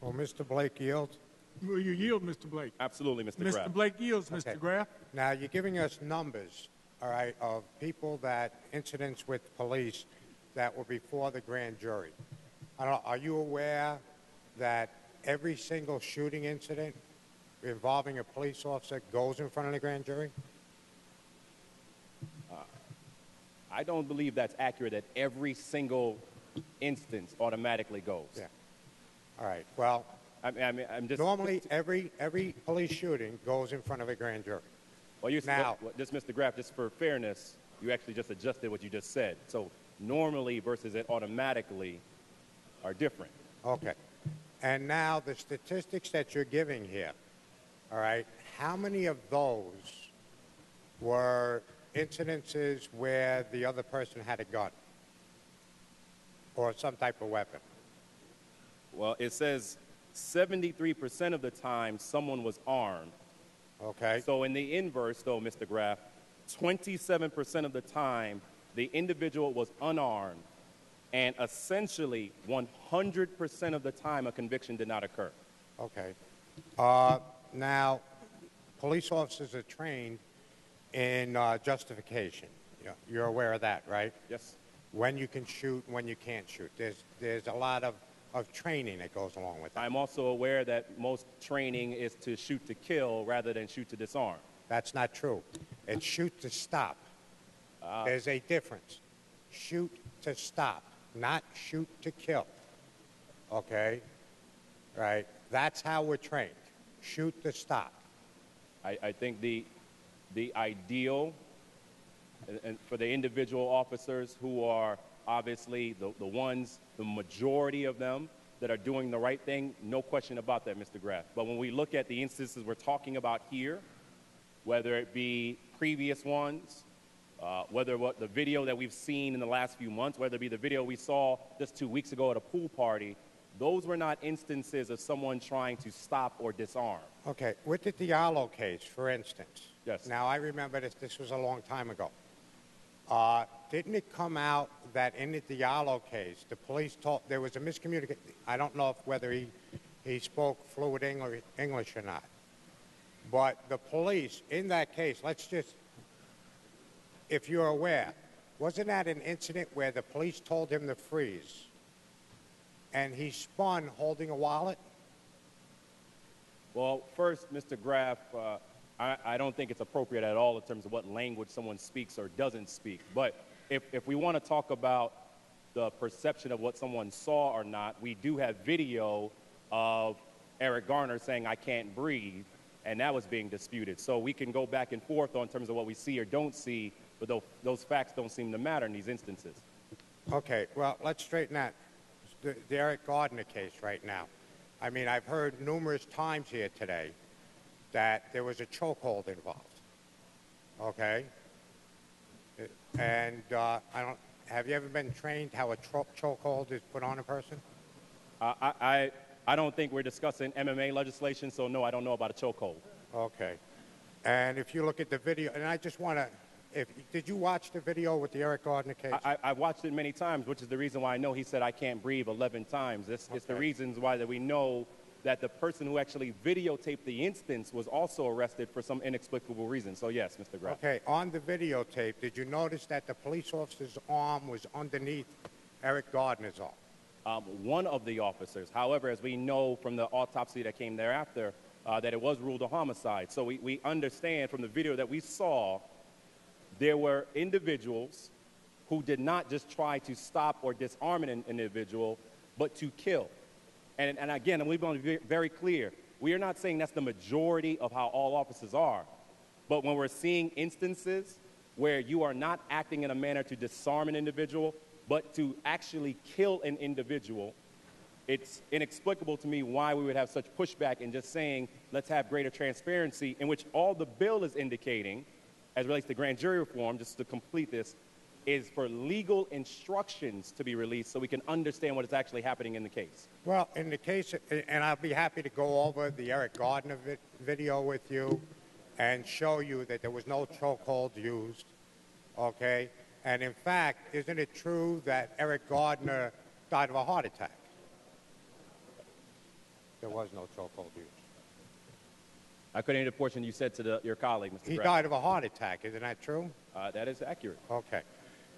Will Mr. Blake yield? Will you yield, Mr. Blake? Absolutely, Mr. Graf. Mr. Blake yields, Okay. Mr. Graf. Now, you're giving us numbers, all right, of people incidents with police that were before the grand jury. Are you aware that every single shooting incident involving a police officer goes in front of the grand jury? I don't believe that's accurate, that every single instance automatically goes. Yeah. All right. Well, I'm just... normally every police shooting goes in front of a grand jury. Well, now, just Mr. Graf, just for fairness, you actually just adjusted what you just said. So normally versus it automatically are different. Okay. And now the statistics that you're giving here, all right, how many of those were incidences where the other person had a gun or some type of weapon? Well, it says 73% of the time someone was armed. Okay. So in the inverse, though, Mr. Graf, 27% of the time the individual was unarmed, and essentially 100% of the time a conviction did not occur. Okay. Now, police officers are trained in justification. You're aware of that, right? Yes. When you can shoot, when you can't shoot. There's a lot of training that goes along with that. I'm also aware that most training is to shoot to kill rather than shoot to disarm. That's not true. It's shoot to stop. There's a difference. Shoot to stop, not shoot to kill. Okay? Right? That's how we're trained. Shoot to stop. I think the ideal and for the individual officers who are obviously the majority of them that are doing the right thing, no question about that, Mr. Graf. But when we look at the instances we're talking about here, whether it be previous ones, whether the video that we've seen in the last few months, whether it be the video we saw just 2 weeks ago at a pool party, those were not instances of someone trying to stop or disarm. Okay, with the Diallo case, for instance. Yes. Now, I remember this was a long time ago. Didn't it come out that in the Diallo case, the police there was a miscommunication? I don't know whether he spoke fluent English or not. But the police, in that case, if you're aware, wasn't that an incident where the police told him to freeze and he spun holding a wallet? Well, first, Mr. Graf, I don't think it's appropriate at all in terms of what language someone speaks or doesn't speak. But if we want to talk about the perception of what someone saw or not, we do have video of Eric Garner saying, "I can't breathe," and that was being disputed. So we can go back and forth on terms of what we see or don't see, but those facts don't seem to matter in these instances. Okay, well, let's straighten that. The Eric Gardner case right now. I mean, I've heard numerous times here today that there was a chokehold involved. Okay? And have you ever been trained how a chokehold is put on a person? I don't think we're discussing MMA legislation, so no, I don't know about a chokehold. Okay. And if you look at the video, and I just want to, did you watch the video with the Eric Gardner case? I watched it many times, which is the reason why I know he said, "I can't breathe" 11 times. It's the reasons why that we know that the person who actually videotaped the instance was also arrested for some inexplicable reason. So yes, Mr. Graf. Okay, on the videotape, did you notice that the police officer's arm was underneath Eric Gardner's arm? One of the officers. However, as we know from the autopsy that came thereafter, that it was ruled a homicide. So we understand from the video that we saw, there were individuals who did not just try to stop or disarm an individual, but to kill. And again, we want to be very clear. We are not saying that's the majority of how all officers are. But when we're seeing instances where you are not acting in a manner to disarm an individual, but to actually kill an individual, it's inexplicable to me why we would have such pushback in just saying, let's have greater transparency, in which all the bill is indicating, as relates to grand jury reform, just to complete this, is for legal instructions to be released so we can understand what is actually happening in the case. Well, in the case, and I'll be happy to go over the Eric Gardner video with you and show you that there was no chokehold used, okay? And in fact, isn't it true that Eric Gardner died of a heart attack? There was no chokehold used. I couldn't hear the portion you said to your colleague, Mr. He Graf. died of a heart attack. Isn't that true? That is accurate. Okay.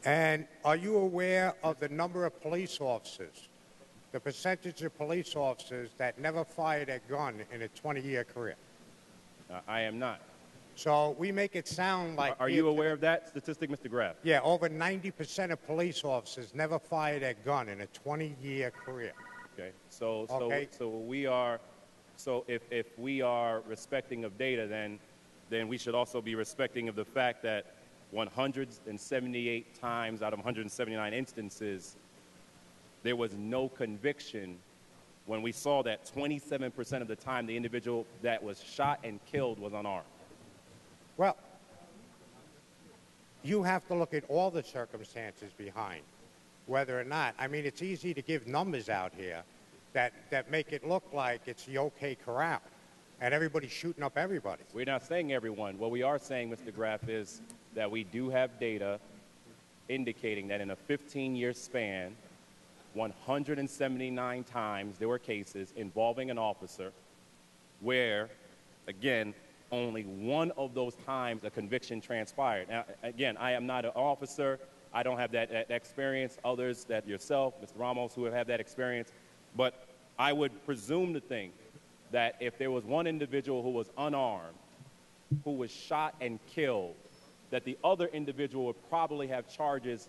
And are you aware of the number of police officers, the percentage of police officers that never fired a gun in a 20-year career? I am not. So we make it sound like... Are you aware of that statistic, Mr. Graf? Yeah, over 90% of police officers never fired a gun in a 20-year career. Okay. So if we are respecting of data, then we should also be respecting of the fact that 178 times out of 179 instances, there was no conviction when we saw that 27% of the time the individual that was shot and killed was unarmed. Well, you have to look at all the circumstances behind whether or not. I mean, it's easy to give numbers out here that make it look like it's the OK corral and everybody's shooting up everybody. We're not saying everyone. What we are saying, Mr. Graf, is that we do have data indicating that in a 15-year span, 179 times there were cases involving an officer where, again, only one of those times a conviction transpired. Now, again, I am not an officer. I don't have that experience. Others, that yourself, Mr. Ramos, who have had that experience. But I would presume to think that if there was one individual who was unarmed, who was shot and killed, that the other individual would probably have charges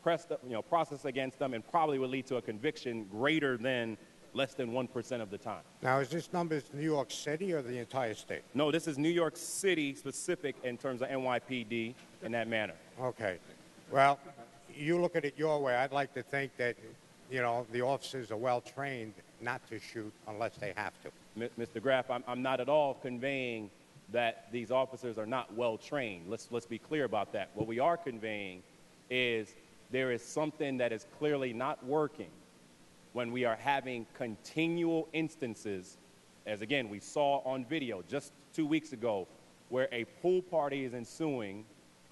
processed against them and probably would lead to a conviction greater than less than 1% of the time. Now, is this numbers New York City or the entire state? No, this is New York City specific in terms of NYPD in that manner. Okay. Well, you look at it your way. I'd like to think that, the officers are well trained not to shoot unless they have to. Mr. Graf, I'm not at all conveying that these officers are not well trained. Let's be clear about that. What we are conveying is there is something that is clearly not working when we are having continual instances, as again we saw on video just 2 weeks ago, where a pool party is ensuing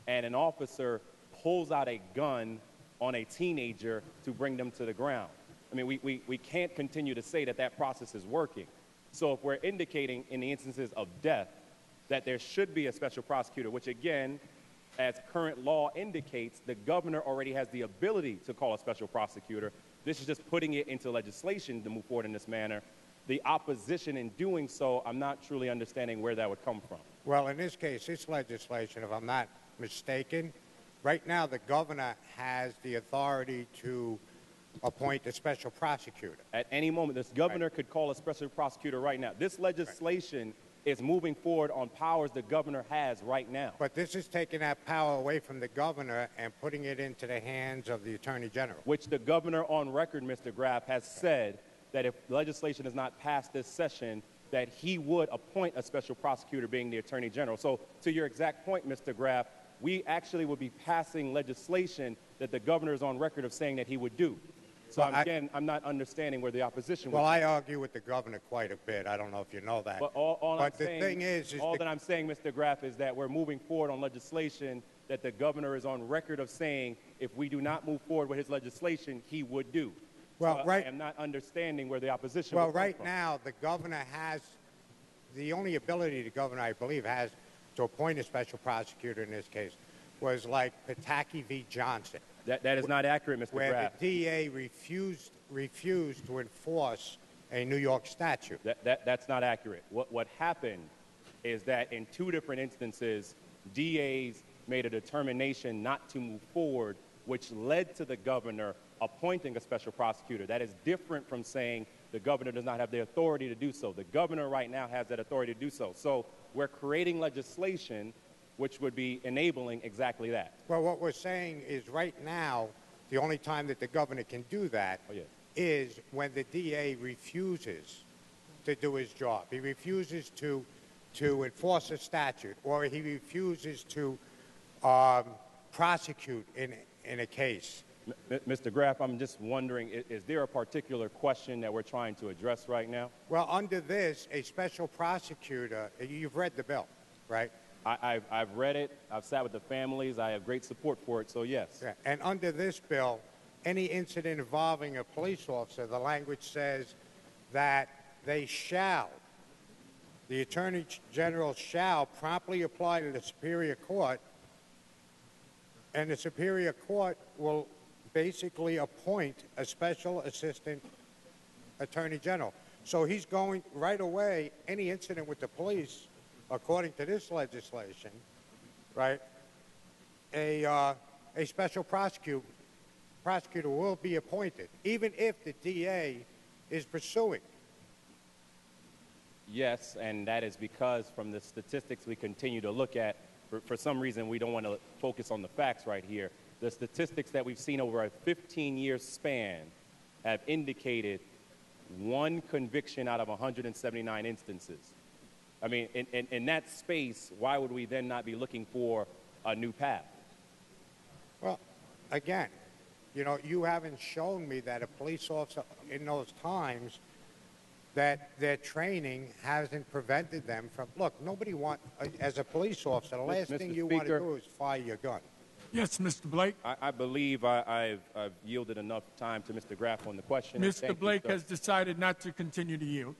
and an officer pulls out a gun on a teenager to bring them to the ground. I mean, we can't continue to say that that process is working. So if we're indicating in the instances of death that there should be a special prosecutor, which again, as current law indicates, the governor already has the ability to call a special prosecutor. This is just putting it into legislation to move forward in this manner. The opposition in doing so, I'm not truly understanding where that would come from. Well, in this case, this legislation, if I'm not mistaken, right now the governor has the authority to appoint a special prosecutor. At any moment, this governor could call a special prosecutor right now. This legislation is moving forward on powers the governor has right now. But this is taking that power away from the governor and putting it into the hands of the Attorney General. Which the governor on record, Mr. Graf, has said that if legislation is not passed this session, that he would appoint a special prosecutor, being the Attorney General. So to your exact point, Mr. Graf, we actually would be passing legislation that the governor is on record of saying that he would do. So Well, again, I'm not understanding where the opposition Well, would I argue with the governor quite a bit. I don't know if you know that. But all But I'm the saying, thing is all the- that I'm saying, Mr. Graf, is that we're moving forward on legislation that the governor is on record of saying if we do not move forward with his legislation, he would do. Well, So right- I am not understanding where the opposition Well, would come right from. now, the governor has, the only ability the governor, I believe, has to appoint a special prosecutor in this case was like Pataki v. Johnson, That is not accurate, Mr. where Graf. the DA refused to enforce a New York statute. That's not accurate. What happened is that in two different instances, DAs made a determination not to move forward, which led to the governor appointing a special prosecutor. That is different from saying the governor does not have the authority to do so. The governor right now has that authority to do so. So we're creating legislation which would be enabling exactly that. Well, what we're saying is right now, the only time that the governor can do that is when the DA refuses to do his job. He refuses to enforce a statute, or he refuses to prosecute in a case. Mr. Graf, I'm just wondering, is there a particular question that we're trying to address right now? Well, under this, a special prosecutor, you've read the bill, right? I've read it. I've sat with the families. I have great support for it, so yes. Yeah. And under this bill, any incident involving a police officer, the language says that the Attorney General shall promptly apply to the Superior Court, and the Superior Court will basically appoint a special assistant Attorney General. So he's going right away, any incident with the police, according to this legislation, right, a special prosecutor will be appointed, even if the DA is pursuing. Yes, and that is because from the statistics we continue to look at, for some reason we don't want to focus on the facts right here. The statistics that we've seen over a 15-year span have indicated one conviction out of 179 instances. I mean, in that space, why would we then not be looking for a new path? Well, again, you know, you haven't shown me that a police officer in those times that their training hasn't prevented them from, look, nobody wants, as a police officer, the last thing you want to do is fire your gun. Yes, Mr. Blake. I believe I've yielded enough time to Mr. Graf on the question. Mr. Blake has decided not to continue to yield.